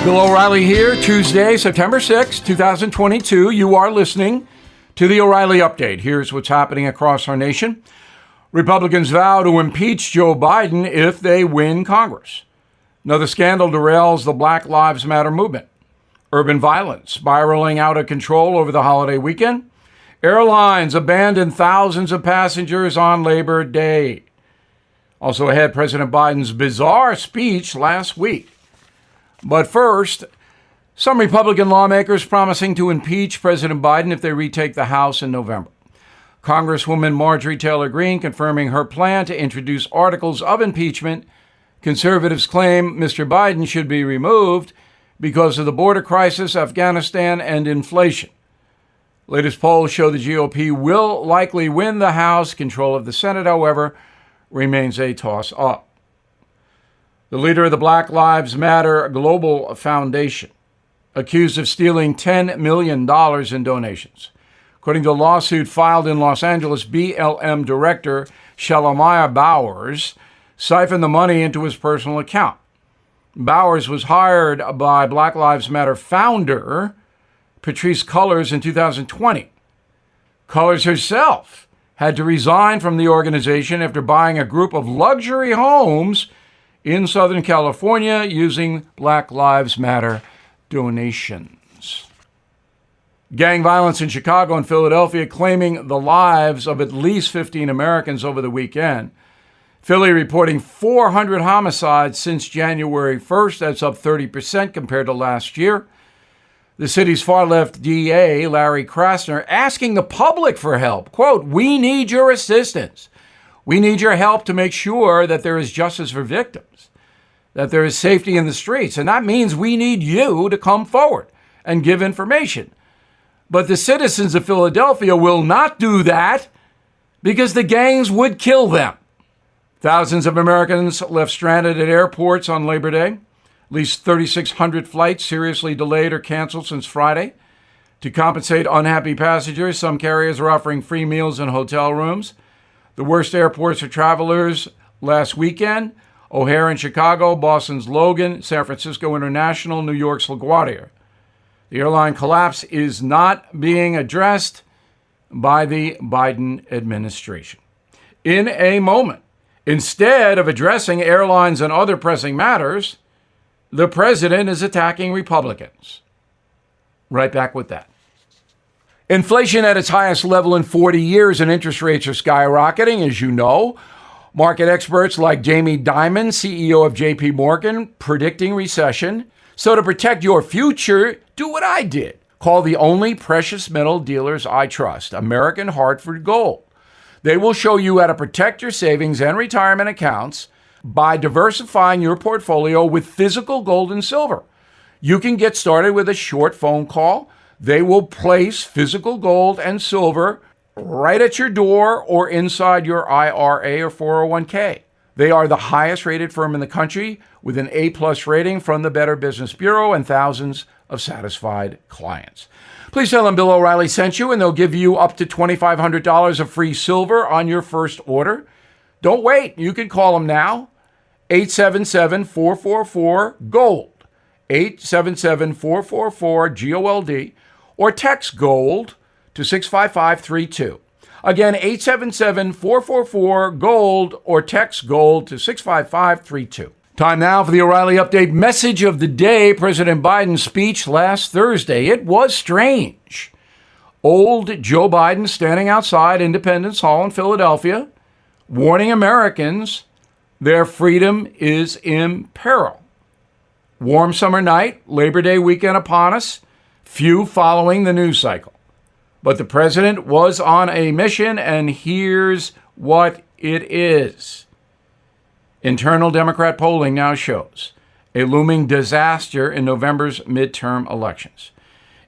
Bill O'Reilly here, Tuesday, September 6, 2022. You are listening to the O'Reilly Update. Here's what's happening across our nation. Republicans vow to impeach Joe Biden if they win Congress. Another scandal derails the Black Lives Matter movement. Urban violence spiraling out of control over the holiday weekend. Airlines abandon thousands of passengers on Labor Day. Also ahead, President Biden's bizarre speech last week. But first, some Republican lawmakers promising to impeach President Biden if they retake the House in November. Congresswoman Marjorie Taylor Greene confirming her plan to introduce articles of impeachment. Conservatives claim Mr. Biden should be removed because of the border crisis, Afghanistan, and inflation. Latest polls show the GOP will likely win the House. Control of the Senate, however, remains a toss-up. The leader of the Black Lives Matter Global Foundation, accused of stealing $10 million in donations. According to a lawsuit filed in Los Angeles, BLM director Shalomyah Bowers siphoned the money into his personal account. Bowers was hired by Black Lives Matter founder Patrisse Cullors in 2020. Cullors herself had to resign from the organization after buying a group of luxury homes in Southern California using Black Lives Matter donations. Gang violence in Chicago and Philadelphia claiming the lives of at least 15 Americans over the weekend. Philly reporting 400 homicides since January 1st. That's up 30% compared to last year. The city's far-left DA, Larry Krasner, asking the public for help. Quote, "We need your assistance. We need your help to make sure that there is justice for victims, that there is safety in the streets. And that means we need you to come forward and give information. But the citizens of Philadelphia will not do that because the gangs would kill them." Thousands of Americans left stranded at airports on Labor Day. At least 3,600 flights seriously delayed or canceled since Friday. To compensate unhappy passengers, some carriers are offering free meals and hotel rooms. The worst airports for travelers last weekend: O'Hare in Chicago, Boston's Logan, San Francisco International, New York's LaGuardia. The airline collapse is not being addressed by the Biden administration. In a moment, instead of addressing airlines and other pressing matters, the president is attacking Republicans. Right back with that. Inflation at its highest level in 40 years and interest rates are skyrocketing, as you know. Market experts like Jamie Dimon, CEO of JP Morgan, predicting recession. So to protect your future, do what I did. Call the only precious metal dealers I trust, American Hartford Gold. They will show you how to protect your savings and retirement accounts by diversifying your portfolio with physical gold and silver. You can get started with a short phone call. They will place physical gold and silver right at your door or inside your IRA or 401k. They are the highest rated firm in the country with an A+ rating from the Better Business Bureau and thousands of satisfied clients. Please tell them Bill O'Reilly sent you, and they'll give you up to $2,500 of free silver on your first order. Don't wait. You can call them now. 877-444-GOLD. 877-444-GOLD. Or text GOLD to 65532. Again, 877-444-GOLD or text GOLD to 65532. Time now for the O'Reilly Update message of the day. President Biden's speech last Thursday. It was strange. Old Joe Biden standing outside Independence Hall in Philadelphia, warning Americans their freedom is in peril. Warm summer night, Labor Day weekend upon us, few following the news cycle. But the president was on a mission, and here's what it is. Internal Democrat polling now shows a looming disaster in November's midterm elections.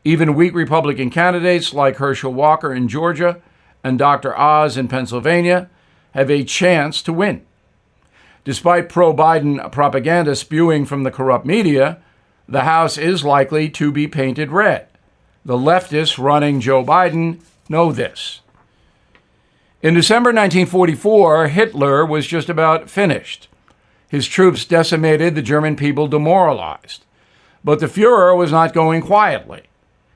Even weak Republican candidates like Herschel Walker in Georgia and Dr. Oz in Pennsylvania have a chance to win. Despite pro-Biden propaganda spewing from the corrupt media, the House is likely to be painted red. The leftists running Joe Biden know this. In December 1944, Hitler was just about finished. His troops decimated, the German people demoralized. But the Fuhrer was not going quietly.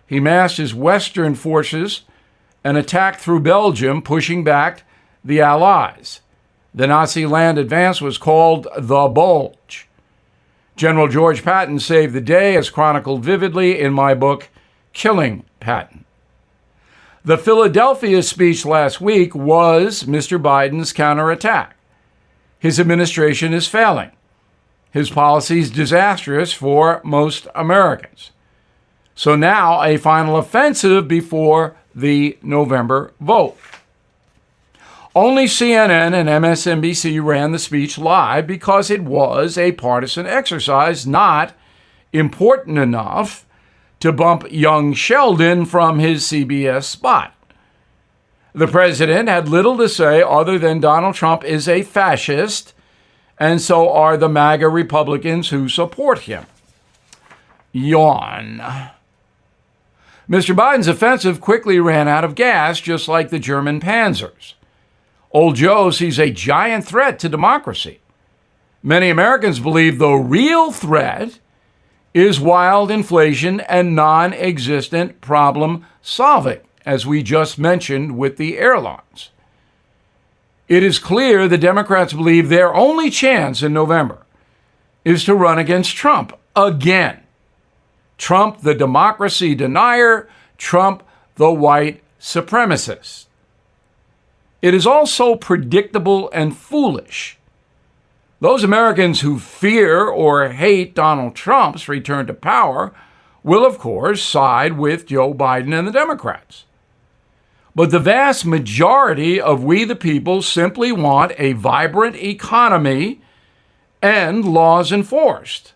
He massed his Western forces and attacked through Belgium, pushing back the Allies. The Nazi land advance was called the Bulge. General George Patton saved the day, as chronicled vividly in my book, Killing Patton. The Philadelphia speech last week was Mr. Biden's counterattack. His administration is failing. His policies disastrous for most Americans. So now a final offensive before the November vote. Only CNN and MSNBC ran the speech live because it was a partisan exercise, not important enough to bump young Sheldon from his CBS spot. The president had little to say other than Donald Trump is a fascist, and so are the MAGA Republicans who support him. Yawn. Mr. Biden's offensive quickly ran out of gas, just like the German panzers. Old Joe sees a giant threat to democracy. Many Americans believe the real threat is wild inflation and non-existent problem solving, as we just mentioned with the airlines. It is clear the Democrats believe their only chance in November is to run against Trump again. Trump, the democracy denier, Trump, the white supremacist. It is also predictable and foolish. Those Americans who fear or hate Donald Trump's return to power will, of course, side with Joe Biden and the Democrats. But the vast majority of we the people simply want a vibrant economy and laws enforced.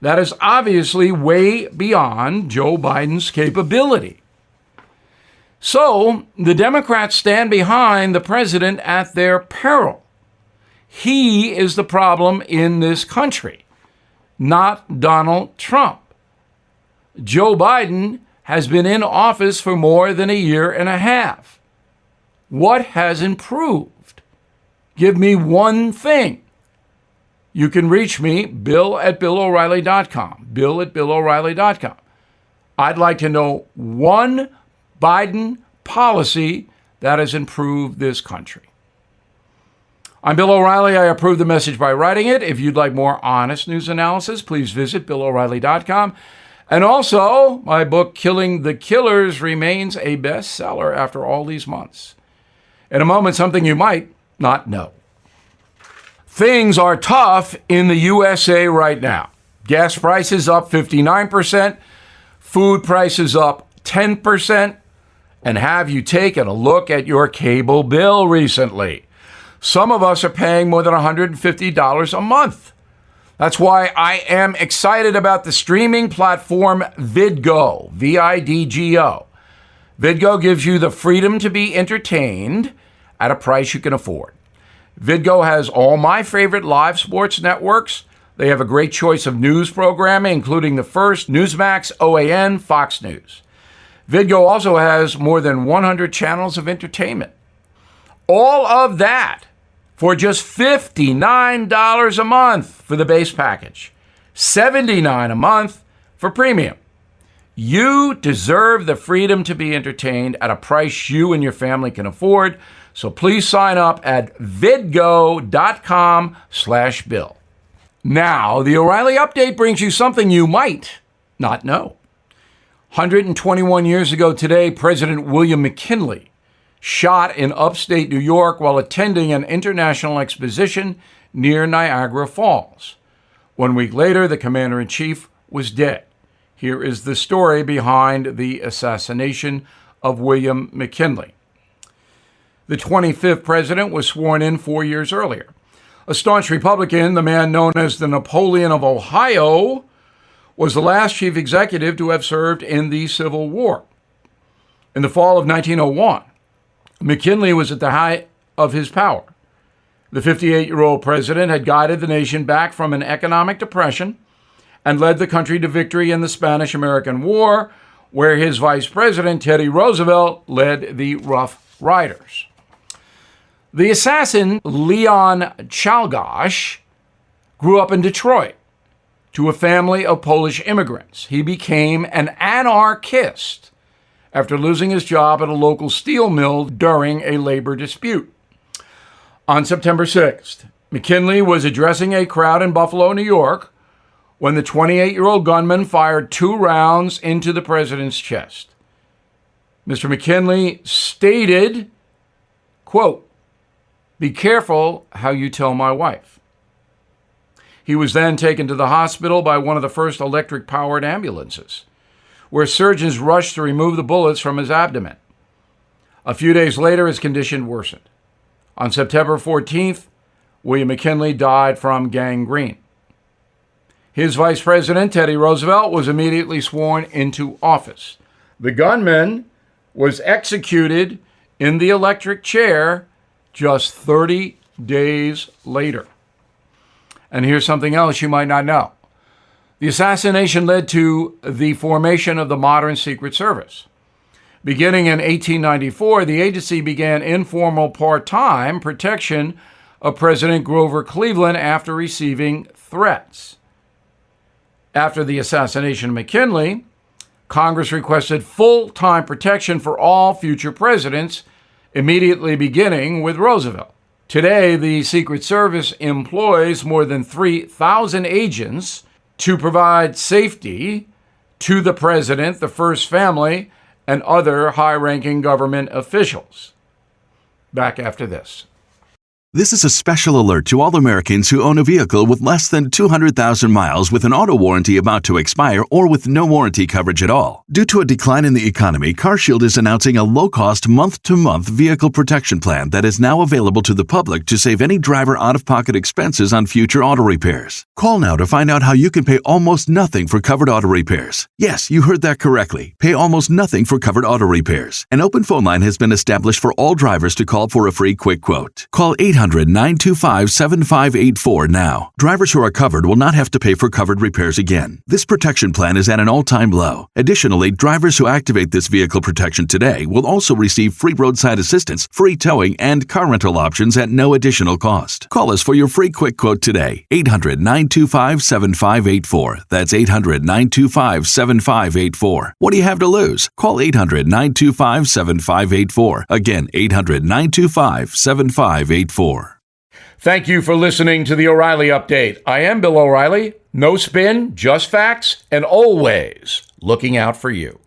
That is obviously way beyond Joe Biden's capability. So the Democrats stand behind the president at their peril. He is the problem in this country, not Donald Trump. Joe Biden has been in office for more than a year and a half. What has improved? Give me one thing. You can reach me, bill@BillO'Reilly.com, bill@BillO'Reilly.com. I'd like to know one Biden policy that has improved this country. I'm Bill O'Reilly. I approve the message by writing it. If you'd like more honest news analysis, please visit BillO'Reilly.com. And also, my book, Killing the Killers, remains a bestseller after all these months. In a moment, something you might not know. Things are tough in the USA right now. Gas prices up 59%, food prices up 10%, and have you taken a look at your cable bill recently? Some of us are paying more than $150 a month. That's why I am excited about the streaming platform VidGo, VIDGO. VidGo gives you the freedom to be entertained at a price you can afford. VidGo has all my favorite live sports networks. They have a great choice of news programming, including the first, Newsmax, OAN, Fox News. VidGo also has more than 100 channels of entertainment. All of that for just $59 a month for the base package, $79 a month for premium. You deserve the freedom to be entertained at a price you and your family can afford. So please sign up at vidgo.com/bill. Now, the O'Reilly Update brings you something you might not know. 121 years ago today, President William McKinley shot in upstate New York while attending an international exposition near Niagara Falls. 1 week later, the commander-in-chief was dead. Here is the story behind the assassination of William McKinley. The 25th president was sworn in 4 years earlier. A staunch Republican, the man known as the Napoleon of Ohio, was the last chief executive to have served in the Civil War. In the fall of 1901, McKinley was at the height of his power. The 58-year-old president had guided the nation back from an economic depression and led the country to victory in the Spanish-American War, where his vice president, Teddy Roosevelt, led the Rough Riders. The assassin, Leon Czolgosz, grew up in Detroit. to a family of Polish immigrants. He became an anarchist after losing his job at a local steel mill during a labor dispute. On September 6th, McKinley was addressing a crowd in Buffalo, New York, when the 28-year-old gunman fired 2 rounds into the president's chest. Mr. McKinley stated, quote, "Be careful how you tell my wife." He was then taken to the hospital by one of the first electric-powered ambulances, where surgeons rushed to remove the bullets from his abdomen. A few days later, his condition worsened. On September 14th, William McKinley died from gangrene. His vice president, Teddy Roosevelt, was immediately sworn into office. The gunman was executed in the electric chair just 30 days later. And here's something else you might not know. The assassination led to the formation of the modern Secret Service. Beginning in 1894, the agency began informal part-time protection of President Grover Cleveland after receiving threats. After the assassination of McKinley, Congress requested full-time protection for all future presidents, immediately beginning with Roosevelt. Today, the Secret Service employs more than 3,000 agents to provide safety to the president, the first family, and other high-ranking government officials. Back after this. This is a special alert to all Americans who own a vehicle with less than 200,000 miles with an auto warranty about to expire or with no warranty coverage at all. Due to a decline in the economy, CarShield is announcing a low-cost month-to-month vehicle protection plan that is now available to the public to save any driver out-of-pocket expenses on future auto repairs. Call now to find out how you can pay almost nothing for covered auto repairs. Yes, you heard that correctly. Pay almost nothing for covered auto repairs. An open phone line has been established for all drivers to call for a free quick quote. Call 800-925-7584 now. Drivers who are covered will not have to pay for covered repairs again. This protection plan is at an all-time low. Additionally, drivers who activate this vehicle protection today will also receive free roadside assistance, free towing, and car rental options at no additional cost. Call us for your free quick quote today. 800-925-7584. That's 800-925-7584. What do you have to lose? Call 800-925-7584. Again, 800-925-7584. Thank you for listening to the O'Reilly Update. I am Bill O'Reilly. No spin, just facts, and always looking out for you.